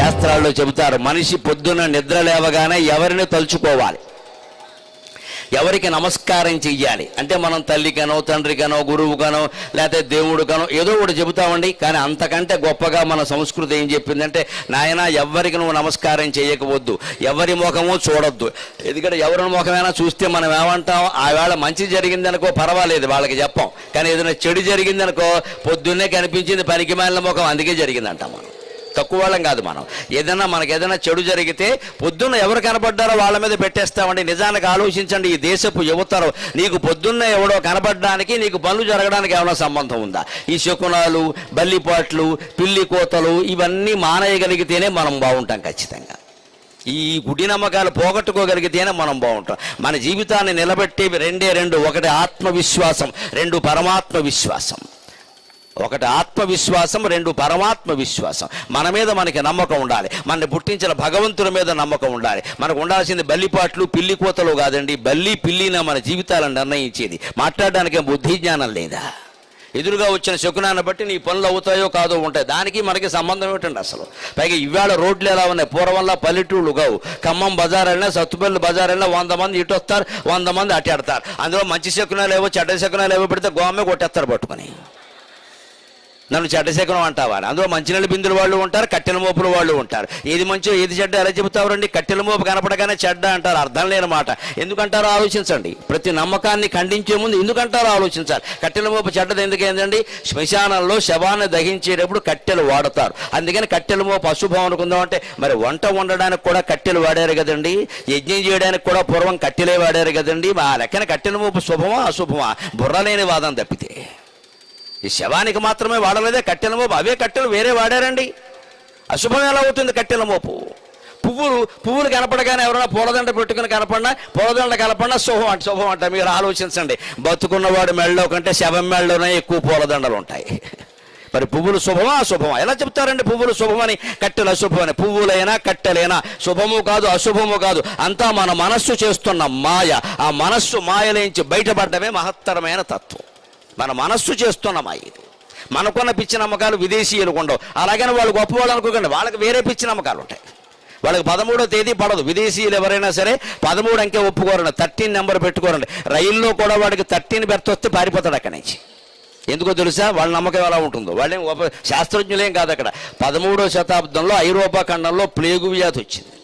శాస్త్రాల్లో చెబుతారు, మనిషి పొద్దున్న నిద్ర లేవగానే ఎవరిని తలుచుకోవాలి, ఎవరికి నమస్కారం చెయ్యాలి అంటే మనం తల్లికనో తండ్రికనో గురువుకనో లేకపోతే దేవుడికనో ఏదో ఒకటి చెబుతామండి. కానీ అంతకంటే గొప్పగా మన సంస్కృతి ఏం చెప్పిందంటే, నాయన ఎవరికి నువ్వు నమస్కారం చేయకపోవద్దు, ఎవరి ముఖము చూడొద్దు. ఎందుకంటే ఎవరి ముఖమైనా చూస్తే మనం ఏమంటాం, ఆవేళ మంచి జరిగిందనుకో పర్వాలేదు వాళ్ళకి చెప్పాం, కానీ ఏదైనా చెడు జరిగిందనుకో పొద్దున్నే కనిపించింది పనికి మాలిన ముఖం అందుకే జరిగిందంటాం. మనం తక్కువ వాళ్ళం కాదు. మనం మనకి ఏదైనా చెడు జరిగితే పొద్దున్న ఎవరు కనపడ్డారో వాళ్ళ మీద పెట్టేస్తామండి. నిజానికి ఆలోచించండి, ఈ దేశపు యువతరం నీకు పొద్దున్న ఎవడో కనపడడానికి నీకు పనులు జరగడానికి ఏమైనా సంబంధం ఉందా? ఈ శకునాలు, బల్లిపాట్లు, పిల్లి కోతలు ఇవన్నీ మానేయగలిగితేనే మనం బాగుంటాం ఖచ్చితంగా. ఈ గుడి నమ్మకాలు పోగొట్టుకోగలిగితేనే మనం బాగుంటాం. మన జీవితాన్ని నిలబెట్టేవి రెండు, ఒకటి ఆత్మవిశ్వాసం, రెండు పరమాత్మ విశ్వాసం. ఒకటి ఆత్మవిశ్వాసం, రెండు పరమాత్మ విశ్వాసం. మన మీద మనకి నమ్మకం ఉండాలి, మనని పుట్టించిన భగవంతుడి మీద నమ్మకం ఉండాలి. మనకు ఉండాల్సింది బల్లిపాట్లు పిల్లి కోతలు కాదండి. బల్లి పిల్లిన మన జీవితాలను నిర్ణయించేది. మాట్లాడడానికి బుద్ధి జ్ఞానం లేదా? ఎదురుగా వచ్చిన శకునాన్ని బట్టి నీ పనులు అవుతాయో కాదో ఉంటాయి. దానికి మనకి సంబంధం ఏమిటండి అసలు? పైగా ఇవాళ రోడ్లు ఎలా ఉన్నాయి, పూర్వంలా పల్లెటూళ్ళు కావు. ఖమ్మం బజార్ వెళ్ళినా, సత్తుపల్లి బజార్ వెళ్ళినా 100 మంది ఇటు వస్తారు, 100 మంది అటు ఎడతారు. అందులో మంచి శకునాలు ఏవో చెడ్డ శకునాలు ఏవో పెడితే గోమే కొట్టేస్తారు పట్టుకొని. నన్ను చెడ్డశకనం అంటావా? అందులో మంచినీళ్ళ బిందులు వాళ్ళు ఉంటారు, కట్టెల మోపులు వాళ్ళు ఉంటారు. ఏది మంచో ఏది చెడ్డ ఎలా చెబుతారండి? కట్టెల మోపు కనపడగానే చెడ్డ అంటారు, అర్థం లేని మాట. ఎందుకంటారో ఆలోచించండి. ప్రతి నమ్మకాన్ని ఖండించే ముందు ఎందుకంటారో ఆలోచించాలి. కట్టెల మోపు చెడ్డది ఎందుకైందండి? శ్మశానంలో శవాన్ని దహించేటప్పుడు కట్టెలు వాడతారు, అందుకని కట్టెల మోపు అశుభం అనుకుందాం. అంటే మరి వంట వండడానికి కూడా కట్టెలు వాడారు కదండి, యజ్ఞం చేయడానికి కూడా పూర్వం కట్టెలే వాడారు కదండి. ఆ లెక్కన కట్టెల మోపు శుభమా అశుభమా? బుర్రలేని వాదం తప్పితే. ఈ శవానికి మాత్రమే వాడలేదే కట్టెల మోపు, అవే కట్టెలు వేరే వాడారండి. అశుభం ఎలా అవుతుంది కట్టెల మోపు? పువ్వులు కనపడగానే ఎవరైనా పూలదండ పెట్టుకుని కనపడినా, పూలదండ కనపడినా శుభం అంట. మీరు ఆలోచించండి, బతుకున్నవాడు మెళ్ళలో కంటే శవం మెళ్ళలోనే ఎక్కువ పూలదండలు ఉంటాయి. మరి పువ్వులు శుభమా అశుభమా? ఎలా చెప్తారండి పువ్వులు శుభమని, కట్టెలు అశుభమని? పువ్వులైనా కట్టెలైనా శుభము కాదు అశుభము కాదు, అంతా మన మనస్సు చేస్తున్న మాయ. ఆ మనస్సు మాయలేంచి బయటపడ్డమే మహత్తరమైన తత్వం. మన మనస్సు చేస్తున్నామా ఇది? మనకున్న పిచ్చి నమ్మకాలు విదేశీయులకు ఉండవు. అలాగని వాళ్ళు గొప్పవాళ్ళు అనుకోకండి, వాళ్ళకి వేరే పిచ్చి నమ్మకాలు ఉంటాయి. వాళ్ళకి 13వ తేదీ పడదు. విదేశీయులు ఎవరైనా సరే 13 అంకె ఒప్పుకోరండి, 13 నెంబర్ పెట్టుకోరండి. రైల్లో కూడా వాడికి 13 బెర్త్ వస్తే పారిపోతాడు అక్కడి నుంచి. ఎందుకో తెలుసా? వాళ్ళ నమ్మకం ఎలా ఉంటుందో. వాళ్ళేం శాస్త్రజ్ఞులేం కాదు. అక్కడ 13వ శతాబ్దంలో ఐరోపా ఖండంలో ప్లేగు వ్యాధి వచ్చింది.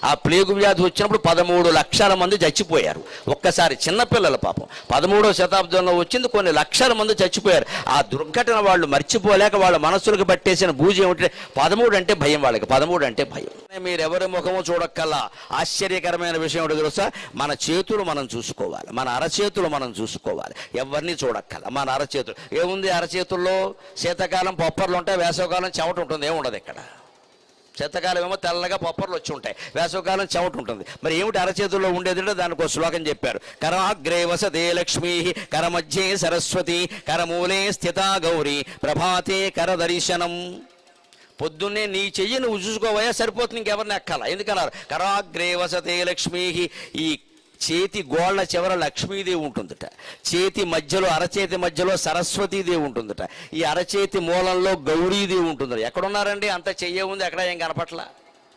ఆ ప్లేగు వ్యాధి వచ్చినప్పుడు 13 లక్షల మంది చచ్చిపోయారు ఒక్కసారి. చిన్నపిల్లల పాపం 13వ శతాబ్దంలో వచ్చింది, కొన్ని లక్షల మంది చచ్చిపోయారు. ఆ దుర్ఘటన వాళ్ళు మర్చిపోలేక వాళ్ళ మనస్సులకు పట్టేసిన బూజు ఏమిటంటే 13 అంటే భయం. వాళ్ళకి 13 అంటే భయం. మీరు ఎవరి ముఖము చూడక్కల్లా. ఆశ్చర్యకరమైన విషయం ఏంటో తెలుసా? మన చేతులు మనం చూసుకోవాలి, మన అరచేతులు మనం చూసుకోవాలి. ఎవరిని చూడక్కల్లా. మన అరచేతులు ఏముంది? అరచేతుల్లో శీతాకాలం పొప్పర్లు ఉంటాయి, వేసవకాలం చెమట ఉంటుంది. ఏముండదు ఇక్కడ. శీతాకాలం ఏమో తెల్లగా పొప్పర్లు వచ్చి ఉంటాయి, వేసవకాలం చెమట ఉంటుంది. మరి ఏమిటి అరచేతుల్లో ఉండేదంటే దానికి ఒక శ్లోకం చెప్పారు. కరాగ్రే వసతే లక్ష్మీ, కరమధ్యే సరస్వతి, కరమూలే స్థితా గౌరీ, ప్రభాతే కరదర్శనం. పొద్దున్నే నీ చెయ్యి నువ్వు చూసుకోవయా సరిపోతుంది, ఇంకెవరిని ఎక్కాల. ఎందుకన్నారు? కరాగ్రే వసతే లక్ష్మీ. ఈ చేతి గోళ్ల చివర లక్ష్మీదేవి ఉంటుందట, చేతి మధ్యలో అరచేతి మధ్యలో సరస్వతీదేవి ఉంటుందట, ఈ అరచేతి మూలంలో గౌరీదేవి ఉంటుందట. ఎక్కడున్నారండి? అంత చెయ్యే ఉంది, ఎక్కడ ఏం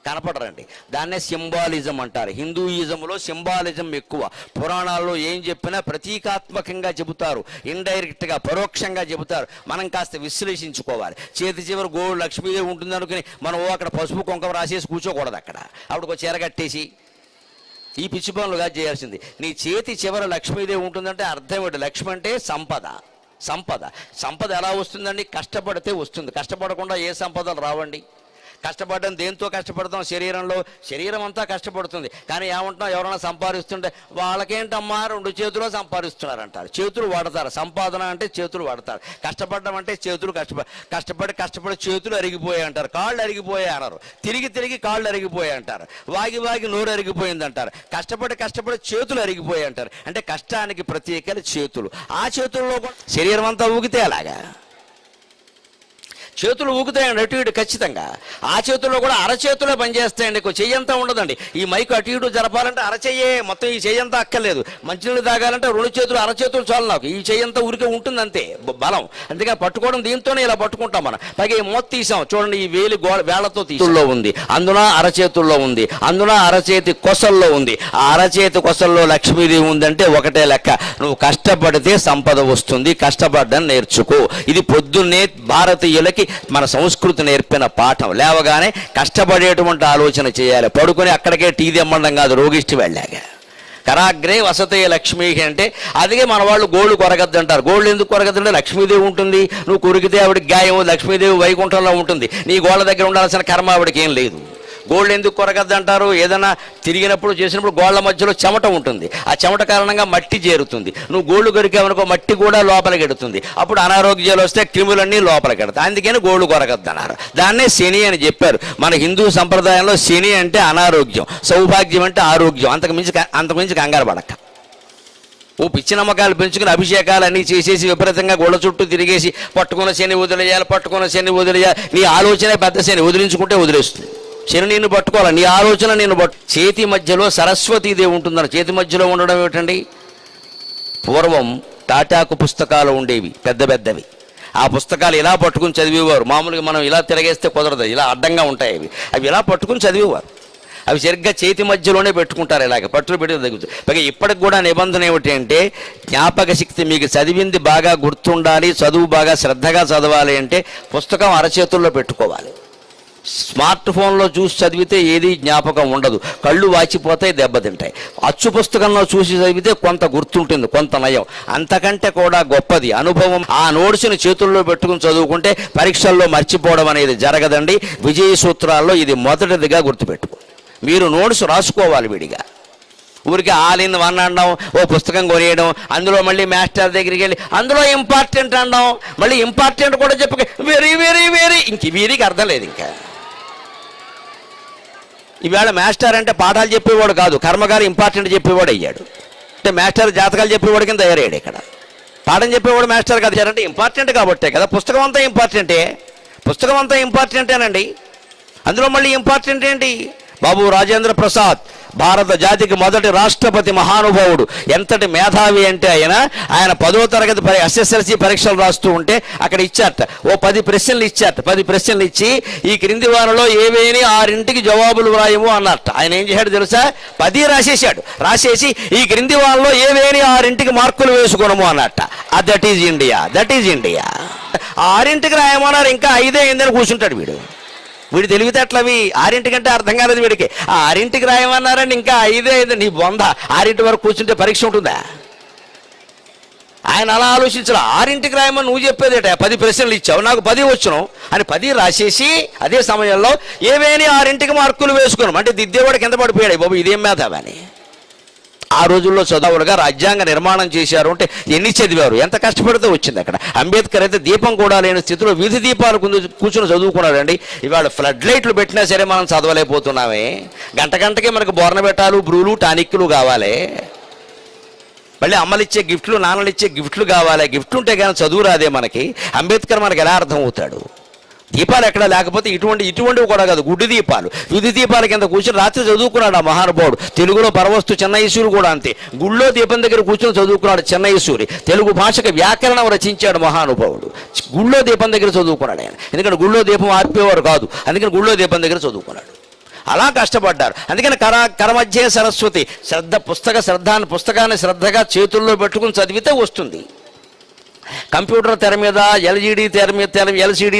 కనపడరండి. దాన్నే సింబాలిజం అంటారు. హిందూయిజంలో సింబాలిజం ఎక్కువ. పురాణాల్లో ఏం చెప్పినా ప్రతీకాత్మకంగా చెబుతారు, ఇండైరెక్ట్గా పరోక్షంగా చెబుతారు. మనం కాస్త విశ్లేషించుకోవాలి. చేతి చివరి గోడు లక్ష్మీదేవి ఉంటుంది అనుకుని మనం అక్కడ పసుపు కుంకుమ రాసేసి కూర్చోకూడదు. అక్కడ ఆవిడకు చీర కట్టేసి ఈ పిచ్చి పనులుగా చేయాల్సింది. నీ చేతి చివర లక్ష్మీదేవి ఉంటుందంటే అర్థం ఏంటి? లక్ష్మి అంటే సంపద ఎలా వస్తుందండి? కష్టపడితే వస్తుంది. కష్టపడకుండా ఏ సంపదలు రావండి. కష్టపడడం దేంతో కష్టపడతాం? శరీరం అంతా కష్టపడుతుంది. కానీ ఏమంటున్నాం? ఎవరైనా సంపాదిస్తుంటే వాళ్ళకేంటమ్మా 2 చేతులు సంపాదిస్తున్నారంటారు. చేతులు వాడతారు. సంపాదన అంటే చేతులు వాడతారు. కష్టపడడం అంటే చేతులు కష్టపడి చేతులు అరిగిపోయాయి అంటారు, కాళ్ళు అరిగిపోయాయి అన్నారు. తిరిగి కాళ్ళు అరిగిపోయాయి అంటారు, వాగి నోరు అరిగిపోయింది అంటారు. కష్టపడి చేతులు అరిగిపోయాయి అంటారు. అంటే కష్టానికి ప్రత్యేకలు చేతులు. ఆ చేతుల్లో శరీరం అంతా ఊగితే అలాగా చేతులు ఊగుతాయండి అటు ఇటు ఖచ్చితంగా. ఆ చేతుల్లో కూడా అరచేతుల్లో పనిచేస్తాయండి, చెయ్యంతా ఉండదండి. ఈ మైకు అటు ఇటు జరపాలంటే అరచెయ్యే, మొత్తం ఈ చెయ్యంతా అక్కర్లేదు. మంచినీళ్ళు తాగాలంటే 2 చేతులు అరచేతులు చాలు నాకు. ఈ చెయ్యంతా ఊరికే ఉంటుంది అంతే బలం. అందుకని పట్టుకోవడం దీంతోనే ఇలా పట్టుకుంటాం మనం. పైగా ఈ మూత తీసాం చూడండి, ఈ వేలి వేళ్లతో తీసుల్లో ఉంది, అందున అరచేతుల్లో ఉంది, అందున అరచేతి కొసల్లో ఉంది. ఆ అరచేతి కొసల్లో లక్ష్మీదేవి ఉందంటే ఒకటే లెక్క, నువ్వు కష్టపడితే సంపద వస్తుంది, కష్టపడ్డం నేర్చుకో. ఇది పొద్దున్నే భారతీయులకి మన సంస్కృతి నేర్పిన పాఠం. లేవగానే కష్టపడేటువంటి ఆలోచన చేయాలి. పడుకొని అక్కడికే టీ తెమ్మండం కాదు, రోగిష్టి వెళ్ళాక. కరాగ్రే వసతే లక్ష్మీ అంటే అదిగే మన వాళ్ళు గోళ్ళు కొరగద్దు అంటారు. గోళ్ళు ఎందుకు కొరగద్దంటే లక్ష్మీదేవి ఉంటుంది, నువ్వు కొరికితే ఆవిడకి గాయం, లక్ష్మీదేవి వైకుంఠంలో ఉంటుంది. నీ గోళ్ళ దగ్గర ఉండాల్సిన కర్మ ఆవిడకి ఏం లేదు. గోళ్ళు ఎందుకు కొరగద్దు అంటారు, ఏదైనా తిరిగినప్పుడు చేసినప్పుడు గోళ్ళ మధ్యలో చెమట ఉంటుంది, ఆ చెమట కారణంగా మట్టి చేరుతుంది. నువ్వు గోళ్ళు కొరికావనుకో మట్టి కూడా లోపలికి ఎడుతుంది, అప్పుడు అనారోగ్యాలు వస్తే క్రిములన్నీ లోపలికి ఎడతాయి. అందుకని గోళ్ళు కొరగద్దు అన్నారు. దాన్నే శని అని చెప్పారు. మన హిందూ సంప్రదాయంలో శని అంటే అనారోగ్యం, సౌభాగ్యం అంటే ఆరోగ్యం. అంతకుమించి కంగారు పడక. ఓ పిచ్చి నమ్మకాలు పెంచుకుని అభిషేకాలు అన్నీ చేసేసి విపరీతంగా గోళ్ళ చుట్టూ తిరిగేసి పట్టుకున్న శని వదిలేయాలి, పట్టుకున్న శని వదిలేయాలి. నీ ఆలోచనే పెద్ద శని, వదిలించుకుంటే వదిలేస్తుంది. శని నిన్ను పట్టుకోవాలి, నీ ఆలోచన నిన్ను చేతి మధ్యలో సరస్వతీదేవి ఉంటుందని. చేతి మధ్యలో ఉండడం ఏమిటండి? పూర్వం తాటాకు పుస్తకాలు ఉండేవి, పెద్ద పెద్దవి. ఆ పుస్తకాలు ఇలా పట్టుకుని చదివేవారు. మామూలుగా మనం ఇలా తిరగేస్తే కుదరదు, ఇలా అడ్డంగా ఉంటాయి అవి ఇలా పట్టుకుని చదివేవారు. అవి సరిగ్గా చేతి మధ్యలోనే పెట్టుకుంటారు, ఇలాగ పట్టులు పెట్టి తగ్గుతుంది. పైగా ఇప్పటికి కూడా నిబంధన ఏమిటి అంటే, జ్ఞాపక శక్తి మీకు చదివింది బాగా గుర్తుండాలి, చదువు బాగా శ్రద్ధగా చదవాలి అంటే పుస్తకం అరచేతుల్లో పెట్టుకోవాలి. స్మార్ట్ ఫోన్లో చూసి చదివితే ఏది జ్ఞాపకం ఉండదు, కళ్ళు వాచిపోతాయి, దెబ్బతింటాయి. అచ్చు పుస్తకంలో చూసి చదివితే కొంత గుర్తుంటుంది, కొంత నయం. అంతకంటే కూడా గొప్పది అనుభవం. ఆ నోట్స్ని చేతుల్లో పెట్టుకుని చదువుకుంటే పరీక్షల్లో మర్చిపోవడం అనేది జరగదండి. విజయ సూత్రాల్లో ఇది మొదటిదిగా గుర్తుపెట్టుకో. మీరు నోట్స్ రాసుకోవాలి విడిగా. ఊరికి ఆల్ ఇన్ వన్ అనడం, ఓ పుస్తకం కొనేయడం, అందులో మళ్ళీ మాస్టర్ దగ్గరికి వెళ్ళి అందులో ఇంపార్టెంట్ అనడం, మళ్ళీ ఇంపార్టెంట్ కూడా చెప్పక వెరీ వెరీ వెరీ, ఇంక వీరికి అర్థం లేదు. ఇంకా ఈవేళ మాస్టర్ అంటే పాఠాలు చెప్పేవాడు కాదు, కర్మగారు ఇంపార్టెంట్ చెప్పేవాడు అయ్యాడు. అంటే మాస్టర్ జాతకాలు చెప్పేవాడు కింద తయారయ్యాడు. ఇక్కడ పాఠం చెప్పేవాడు మాస్టర్ కాదు అంటే ఇంపార్టెంట్ కాబట్టే కదా. పుస్తకం అంతా ఇంపార్టెంటే, పుస్తకం అంతా ఇంపార్టెంటేనండి. అందులో మళ్ళీ ఇంపార్టెంట్ ఏంటి? బాబు రాజేంద్ర ప్రసాద్ భారత జాతికి మొదటి రాష్ట్రపతి మహానుభావుడు. ఎంతటి మేధావి అంటే ఆయన 10వ తరగతి SSLC పరీక్షలు రాస్తూ ఉంటే అక్కడ ఇచ్చారట, ఓ 10 ప్రశ్నలు ఇచ్చారట. 10 ప్రశ్నలు ఇచ్చి ఈ క్రింది వారిలో ఏవేని 6 జవాబులు వ్రాయము అన్నట్ట. ఆయన ఏం చేశాడు తెలుసా? 10 రాసేసాడు. రాసేసి ఈ క్రింది వారిలో ఏవేని 6 మార్కులు వేసుకోనము అన్నట్ట. That is India, that is India. 6 రాయమన్నారు, ఇంకా 5 అయిందని కూర్చుంటాడు వీడు. వీడు తెలివితేటలవి. 6 కంటే అర్థం కాలేదు వీడికి. 6 రాయమన్నారని ఇంకా 5 అయింది. నీ బొంద, 6 వరకు కూర్చుంటే పరీక్ష ఉంటుందా? ఆయన అలా ఆలోచించడు. 6 రాయమని నువ్వు చెప్పేదేట, 10 ప్రశ్నలు ఇచ్చావు, నాకు 10 వచ్చును అని 10 రాసేసి అదే సమయంలో ఏవేని 6 మార్కులు వేసుకున్నాం అంటే దిద్దేవాడికి ఎంత పడిపోయాడు బాబు, ఇదేం మేధావని. ఆ రోజుల్లో చదువులుగా రాజ్యాంగ నిర్మాణం చేశారు అంటే ఎన్ని చదివారు, ఎంత కష్టపడితే వచ్చింది అక్కడ. అంబేద్కర్ అయితే దీపం కూడా లేని స్థితిలో వీధి దీపాలు కూర్చుని చదువుకున్నాడండి. ఇవాళ ఫ్లడ్ లైట్లు పెట్టినా సరే మనం చదవలేకపోతున్నామే. గంటకి మనకు బోర్నబెట్టాలు, బ్రూలు, టానిక్లు కావాలి. మళ్ళీ అమ్మలు ఇచ్చే గిఫ్ట్లు, నాన్నలు ఇచ్చే గిఫ్ట్లు కావాలి. గిఫ్ట్లు ఉంటే కానీ చదువు రాదే మనకి. అంబేద్కర్ మనకు ఎలా అర్థం అవుతాడు? దీపాలు ఎక్కడ లేకపోతే ఇటువంటివి కూడా కాదు, గుడ్డి దీపాలు, వీధి దీపాల కింద కూర్చొని రాత్రి చదువుకున్నాడు ఆ మహానుభావుడు. తెలుగులో పరవస్తు చెన్నైసూరి కూడా అంతే, గుళ్ళో దీపం దగ్గర కూర్చొని చదువుకున్నాడు చెన్నైసూరి. తెలుగు భాషకు వ్యాకరణం రచించాడు మహానుభావుడు. గుళ్ళో దీపం దగ్గర చదువుకున్నాడు ఆయన. ఎందుకంటే గుళ్ళో దీపం ఆర్పేవారు కాదు, అందుకని గుళ్ళో దీపం దగ్గర చదువుకున్నాడు. అలా కష్టపడ్డారు. అందుకని కరమధ్యే సరస్వతి. పుస్తకాన్ని శ్రద్ధగా చేతుల్లో పెట్టుకుని చదివితే వస్తుంది. కంప్యూటర్ తెర మీద, LCD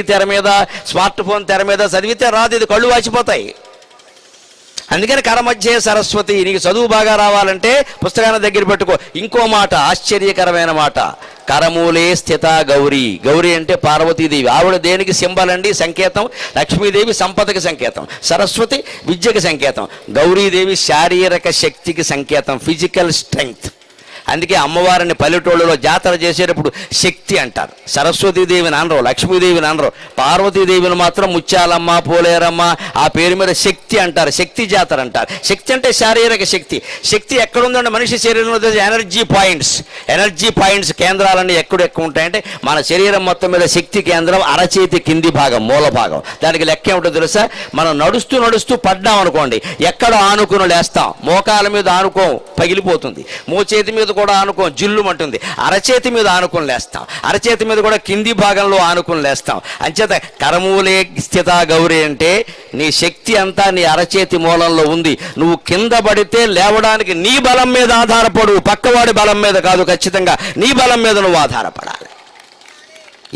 తెర మీద, స్మార్ట్ ఫోన్ తెర మీద చదివితే రాదు, ఇది కళ్ళు వాచిపోతాయి. అందుకని కరమధ్యే సరస్వతి. నీకు చదువు బాగా రావాలంటే పుస్తకాన్ని దగ్గర పెట్టుకో. ఇంకో మాట, ఆశ్చర్యకరమైన మాట, కరమూలే స్థిత గౌరీ. గౌరీ అంటే పార్వతీదేవి. ఆవిడ దేనికి సింబల్ అండి? సంకేతం. లక్ష్మీదేవి సంపదకి సంకేతం, సరస్వతి విద్యకి సంకేతం, గౌరీదేవి శారీరక శక్తికి సంకేతం, ఫిజికల్ స్ట్రెంగ్త్. అందుకే అమ్మవారిని పల్లెటూళ్ళలో జాతర చేసేటప్పుడు శక్తి అంటారు. సరస్వతీదేవిని అనరు, లక్ష్మీదేవిని అనరు. పార్వతీదేవిని మాత్రం ముత్యాలమ్మ, పోలేరమ్మ ఆ పేరు మీద శక్తి అంటారు. శక్తి జాతర అంటారు. శక్తి అంటే శారీరక శక్తి. శక్తి ఎక్కడుందంటే మనిషి శరీరంలో ఎనర్జీ పాయింట్స్ కేంద్రాలన్నీ ఎక్కడెక్కువ ఉంటాయంటే మన శరీరం మొత్తం మీద శక్తి కేంద్రం అరచేతి కింది భాగం, మూల భాగం. దానికి లెక్క ఏమిటో తెలుసా? మనం నడుస్తూ పడ్డాం అనుకోండి, ఎక్కడ ఆనుకుని లేస్తాం? మోకాల మీద ఆనుకోం, పగిలిపోతుంది. మోచేతి మీద కూడా ఆనుకోం, జిల్లుమంటుంది. అరచేతి మీద ఆనుకుని లేస్తాం. అరచేతి మీద కూడా కింది భాగంలో ఆనుకుని లేస్తాం. అంచేత కరమూలే స్థిత గౌరీ అంటే నీ శక్తి అంతా నీ అరచేతి మూలంలో ఉంది. నువ్వు కింద పడితే లేవడానికి నీ బలం మీద ఆధారపడు, పక్కవాడి బలం మీద కాదు. ఖచ్చితంగా నీ బలం మీద నువ్వు ఆధారపడాలి.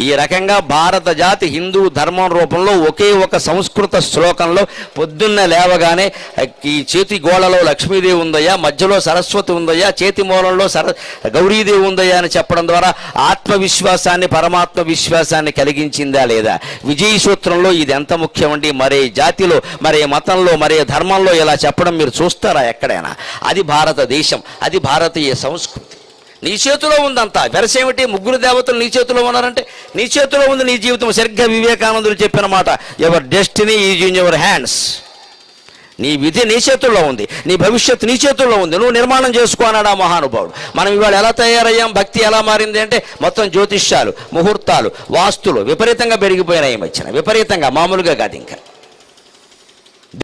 ఈ రకంగా భారత జాతి హిందూ ధర్మం రూపంలో ఒకే ఒక సంస్కృత శ్లోకంలో పొద్దున్న లేవగానే ఈ చేతి గోళలో లక్ష్మీదేవి ఉందయ్యా, మధ్యలో సరస్వతి ఉందయ్యా, చేతి మూలంలో గౌరీదేవి ఉందయ్యా అని చెప్పడం ద్వారా ఆత్మవిశ్వాసాన్ని, పరమాత్మ విశ్వాసాన్ని కలిగించిందా లేదా? విజయ సూత్రంలో ఇది ఎంత ముఖ్యమండి. మరే జాతిలో, మరే మతంలో, మరే ధర్మంలో ఇలా చెప్పడం మీరు చూస్తారా ఎక్కడైనా? అది భారతదేశం, అది భారతీయ సంస్కృతి. నీ చేతిలో ఉందంతా. వెరసేమిటి? ముగ్గురు దేవతలు నీ చేతిలో ఉన్నారంటే నీ చేతిలో ఉంది నీ జీవితం. సరిగ్గా వివేకానందుడు చెప్పిన మాట, your destiny is in your hands. నీ విధి నీ చేతుల్లో ఉంది, నీ భవిష్యత్తు నీ చేతుల్లో ఉంది. నువ్వు నిర్మాణం చేసుకో అన్నాడు ఆ మహానుభావుడు. మనం ఇవాళ ఎలా తయారయ్యాం? భక్తి ఎలా మారింది అంటే మొత్తం జ్యోతిష్యాలు, ముహూర్తాలు, వాస్తులు విపరీతంగా పెరిగిపోయినాయి ఈ మధ్యన. విపరీతంగా, మామూలుగా కాదు ఇంకా.